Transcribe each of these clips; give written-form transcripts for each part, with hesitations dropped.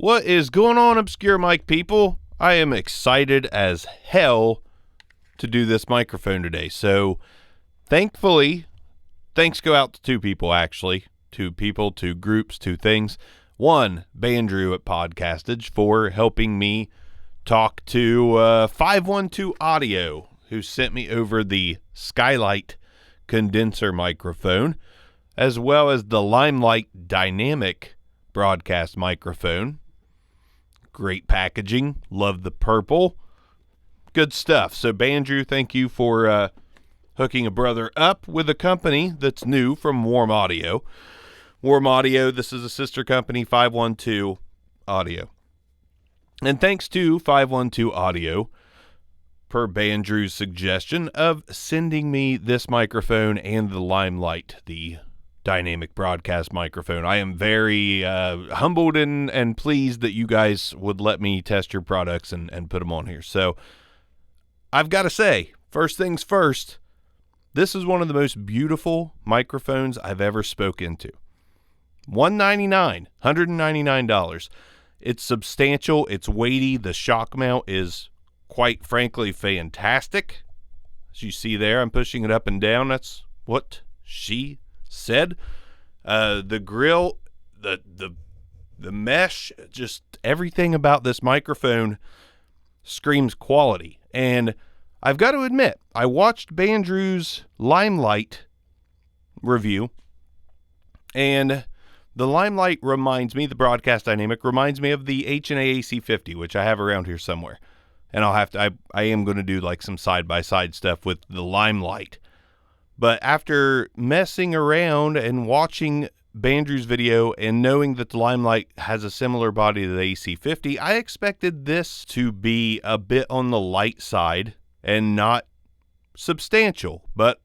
What is going on, Obscure Mic people? I am excited as hell to do this microphone today. So, thankfully, thanks go out to two people, actually. Two people, two groups, two things. One, Bandrew at Podcastage for helping me talk to 512 Audio, who sent me over the Skylight condenser microphone, as well as the Limelight dynamic broadcast microphone. Great packaging. Love the purple. Good stuff. So, Bandrew, thank you for hooking a brother up with a company that's new from Warm Audio. Warm Audio, this is a sister company, 512 Audio. And thanks to 512 Audio, per Bandrew's suggestion, of sending me this microphone and the Limelight, the dynamic broadcast microphone. I am very humbled and pleased that you guys would let me test your products and put them on here. So I've got to say, first things first, this is one of the most beautiful microphones I've ever spoken to. $199. It's substantial. It's weighty. The shock mount is quite frankly fantastic. As you see there, I'm pushing it up and down. That's what she said. The grill, the mesh, just everything about this microphone screams quality. And I've got to admit, I watched Bandrew's Limelight review, and the Limelight reminds me, the broadcast dynamic reminds me of the H&A AC50, which I have around here somewhere. And I am going to do like some side-by-side stuff with the Limelight. But after messing around and watching Bandrew's video and knowing that the Limelight has a similar body to the AC50, I expected this to be a bit on the light side and not substantial, but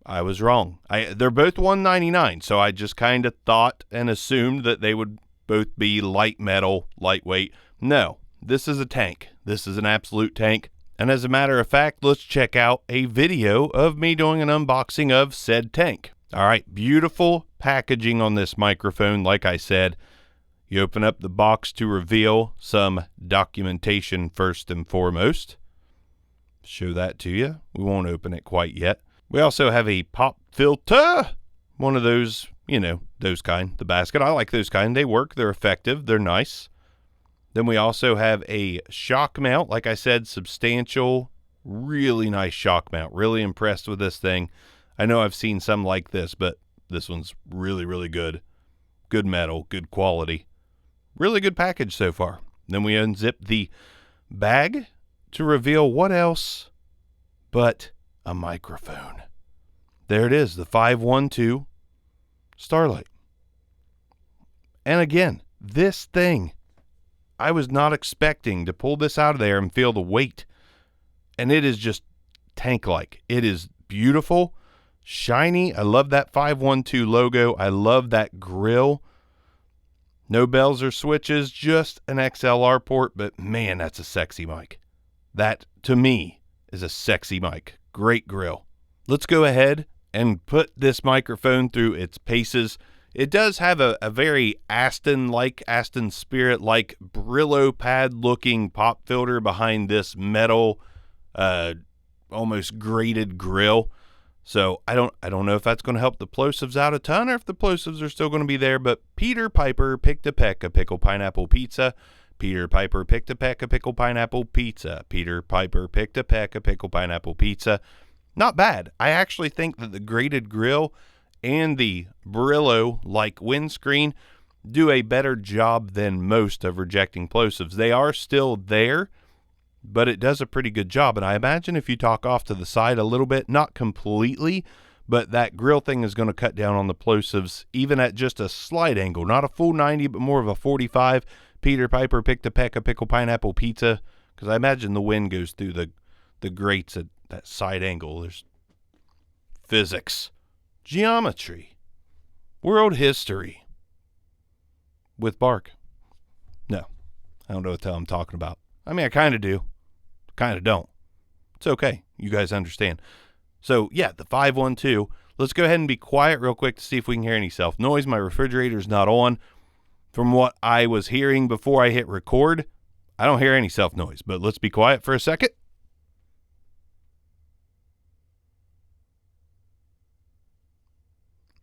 I was wrong. They're both $199, so I just kind of thought and assumed that they would both be light metal, lightweight. No, this is a tank. This is an absolute tank. And as a matter of fact, let's check out a video of me doing an unboxing of said tank. All right, beautiful packaging on this microphone. Like I said, you open up the box to reveal some documentation first and foremost. Show that to you. We won't open it quite yet. We also have a pop filter. One of those, those kind, the basket. I like those kind. They work. They're effective. They're nice. Then we also have a shock mount. Like I said, substantial, really nice shock mount. Really impressed with this thing. I know I've seen some like this, but this one's really, really good. Good metal, good quality. Really good package so far. Then we unzip the bag to reveal what else but a microphone. There it is, the 512 Starlight. And again, this thing, I was not expecting to pull this out of there and feel the weight. And it is just tank-like. It is beautiful, shiny. I love that 512 logo. I love that grill. No bells or switches, just an XLR port. But man, that's a sexy mic. That, to me, is a sexy mic. Great grill. Let's go ahead and put this microphone through its paces. It does have a very Aston Spirit-like Brillo pad-looking pop filter behind this metal, almost grated grill. So I don't know if that's going to help the plosives out a ton or if the plosives are still going to be there. But Peter Piper picked a peck of pickle pineapple pizza. Peter Piper picked a peck of pickle pineapple pizza. Peter Piper picked a peck of pickle pineapple pizza. Not bad. I actually think that the grated grill and the Brillo-like windscreen do a better job than most of rejecting plosives. They are still there, but it does a pretty good job. And I imagine if you talk off to the side a little bit, not completely, but that grill thing is going to cut down on the plosives even at just a slight angle. Not a full 90, but more of a 45. Peter Piper picked a peck of pickle pineapple pizza, because I imagine the wind goes through the grates at that side angle. There's physics. Geometry, world history, with bark. No, I don't know what the hell I'm talking about. I mean, I kind of do, kind of don't. It's okay. You guys understand. So, yeah, the 512. Let's go ahead and be quiet real quick to see if we can hear any self-noise. My refrigerator's not on. from what I was hearing before I hit record, I don't hear any self noise, but let's be quiet for a second.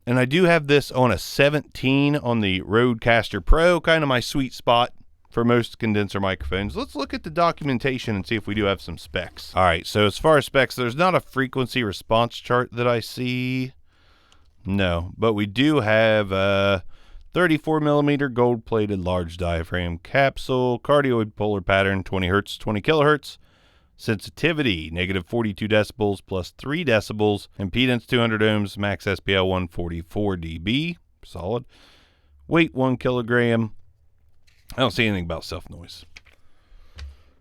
And I do have this on a 17 on the Rodecaster Pro, kind of my sweet spot for most condenser microphones. Let's look at the documentation and see if we do have some specs. All right, so as far as specs, there's not a frequency response chart that I see. No, but we do have a 34 millimeter gold-plated large diaphragm capsule, cardioid polar pattern, 20 hertz, 20 kilohertz. Sensitivity, negative 42 decibels plus 3 decibels. Impedance, 200 ohms. Max SPL, 144 dB. Solid. Weight, 1 kilogram. I don't see anything about self-noise.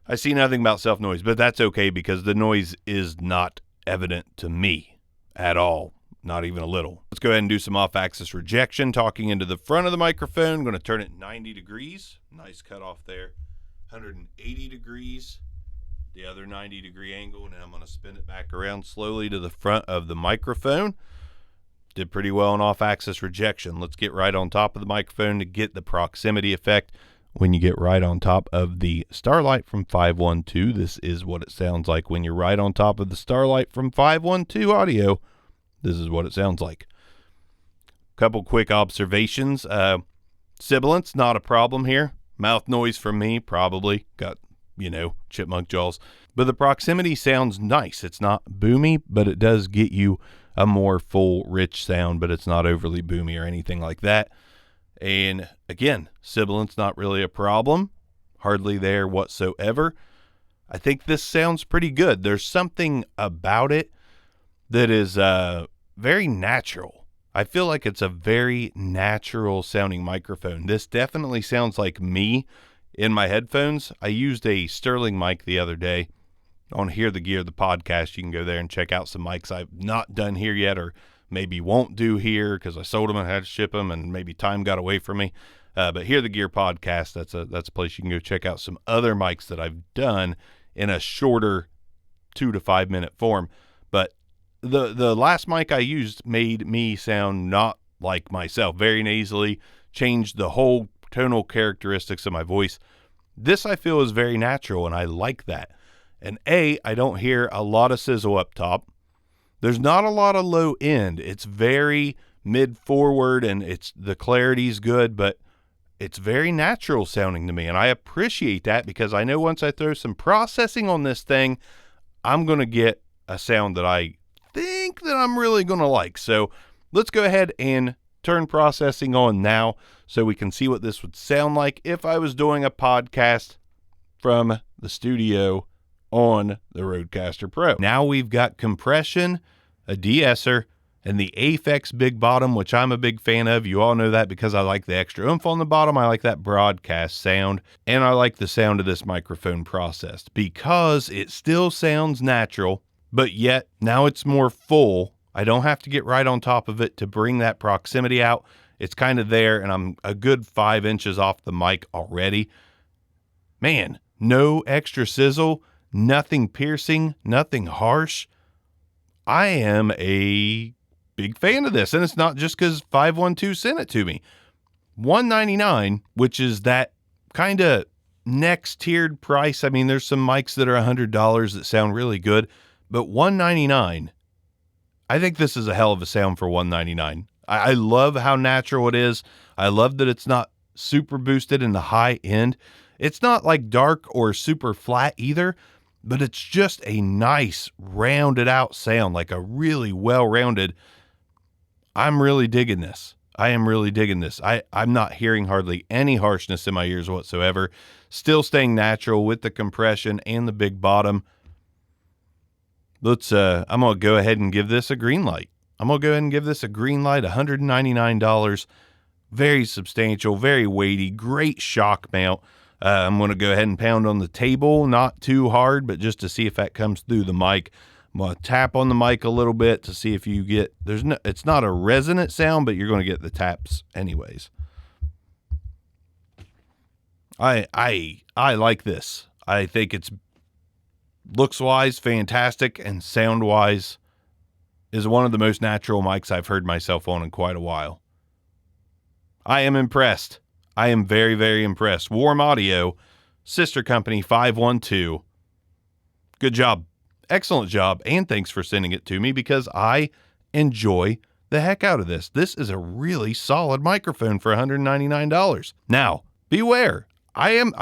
I see nothing about self-noise, but that's okay because the noise is not evident to me at all. Not even a little. Let's go ahead and do some off-axis rejection. Talking into the front of the microphone. I'm going to turn it 90 degrees. Nice cutoff there. 180 degrees. The other 90-degree angle, and then I'm going to spin it back around slowly to the front of the microphone. Did pretty well on off-axis rejection. Let's get right on top of the microphone to get the proximity effect. When you get right on top of the Starlight from 512, this is what it sounds like. When you're right on top of the Starlight from 512 audio, this is what it sounds like. Couple quick observations. Sibilance, not a problem here. Mouth noise from me, probably. Got chipmunk jaws. But the proximity sounds nice. It's not boomy, but it does get you a more full, rich sound, but it's not overly boomy or anything like that. And again, sibilance not really a problem. Hardly there whatsoever. I think this sounds pretty good. There's something about it that is very natural. I feel like it's a very natural sounding microphone. This definitely sounds like me in my headphones. I used a Sterling mic the other day on Hear the Gear, the podcast. You can go there and check out some mics I've not done here yet, or maybe won't do here because I sold them and had to ship them, and maybe time got away from me. But Hear the Gear podcast, that's a place you can go check out some other mics that I've done in a shorter 2 to 5 minute form. But the last mic I used made me sound not like myself, very nasally, changed the whole tonal characteristics of my voice. This I feel is very natural, and I like that. And I don't hear a lot of sizzle up top. There's not a lot of low end. It's very mid forward, and the clarity's good, but it's very natural sounding to me, and I appreciate that because I know once I throw some processing on this thing, I'm going to get a sound that I think that I'm really going to like. So let's go ahead and turn processing on now so we can see what this would sound like if I was doing a podcast from the studio on the Rodecaster Pro. Now we've got compression, a de-esser, and the Aphex big bottom, which I'm a big fan of. You all know that because I like the extra oomph on the bottom. I like that broadcast sound, and I like the sound of this microphone processed because it still sounds natural, but yet now it's more full. I don't have to get right on top of it to bring that proximity out. It's kind of there, and I'm a good 5 inches off the mic already. Man, no extra sizzle, nothing piercing, nothing harsh. I am a big fan of this, and it's not just because 512 sent it to me. $199, which is that kind of next tiered price. I mean, there's some mics that are $100 that sound really good, but $199, I think this is a hell of a sound for $199. I love how natural it is. I love that it's not super boosted in the high end. It's not like dark or super flat either, but it's just a nice rounded out sound, like a really well-rounded. I'm really digging this. I am really digging this. I'm not hearing hardly any harshness in my ears whatsoever. Still staying natural with the compression and the big bottom. I'm going to go ahead and give this a green light. $199. Very substantial, very weighty, great shock mount. I'm going to go ahead and pound on the table, not too hard, but just to see if that comes through the mic. I'm going to tap on the mic a little bit to see if you get, it's not a resonant sound, but you're going to get the taps anyways. I like this. I think it's looks-wise fantastic, and sound-wise is one of the most natural mics I've heard myself on in quite a while. I am impressed. I am very, very impressed. Warm Audio, sister company 512. Good job. Excellent job. And thanks for sending it to me because I enjoy the heck out of this. This is a really solid microphone for $199. Now, beware. I'm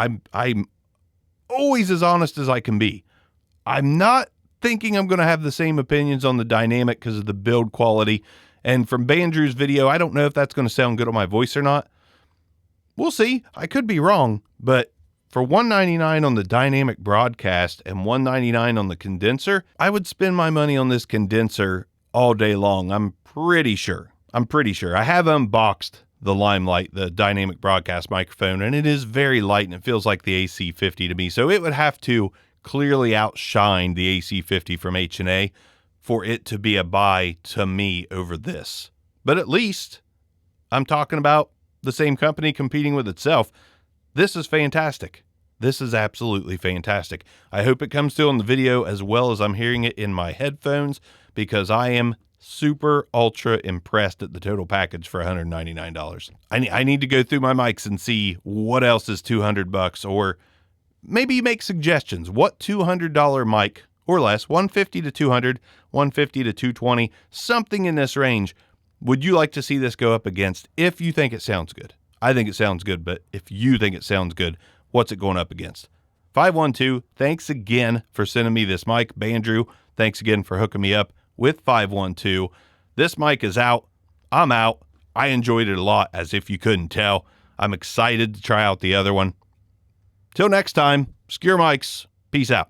always as honest as I can be. I'm not thinking I'm going to have the same opinions on the dynamic because of the build quality. And from Bandrew's video, I don't know if that's going to sound good on my voice or not. We'll see. I could be wrong, but for $199 on the dynamic broadcast and $199 on the condenser, I would spend my money on this condenser all day long. I'm pretty sure. I have unboxed the Limelight, the dynamic broadcast microphone, and it is very light and it feels like the AC50 to me. So it would have to clearly outshine the AC50 from H&A for it to be a buy to me over this. But at least I'm talking about the same company competing with itself. This is fantastic. This is absolutely fantastic. I hope it comes through on the video as well as I'm hearing it in my headphones because I am super ultra impressed at the total package for $199. I need to go through my mics and see what else is $200 or maybe make suggestions. What $200 mic or less, 150 to 200, 150 to 220, something in this range, would you like to see this go up against if you think it sounds good? I think it sounds good, but if you think it sounds good, what's it going up against? 512, thanks again for sending me this mic. Bandrew, thanks again for hooking me up with 512. This mic is out. I'm out. I enjoyed it a lot, as if you couldn't tell. I'm excited to try out the other one. Till next time, Secure Mics. Peace out.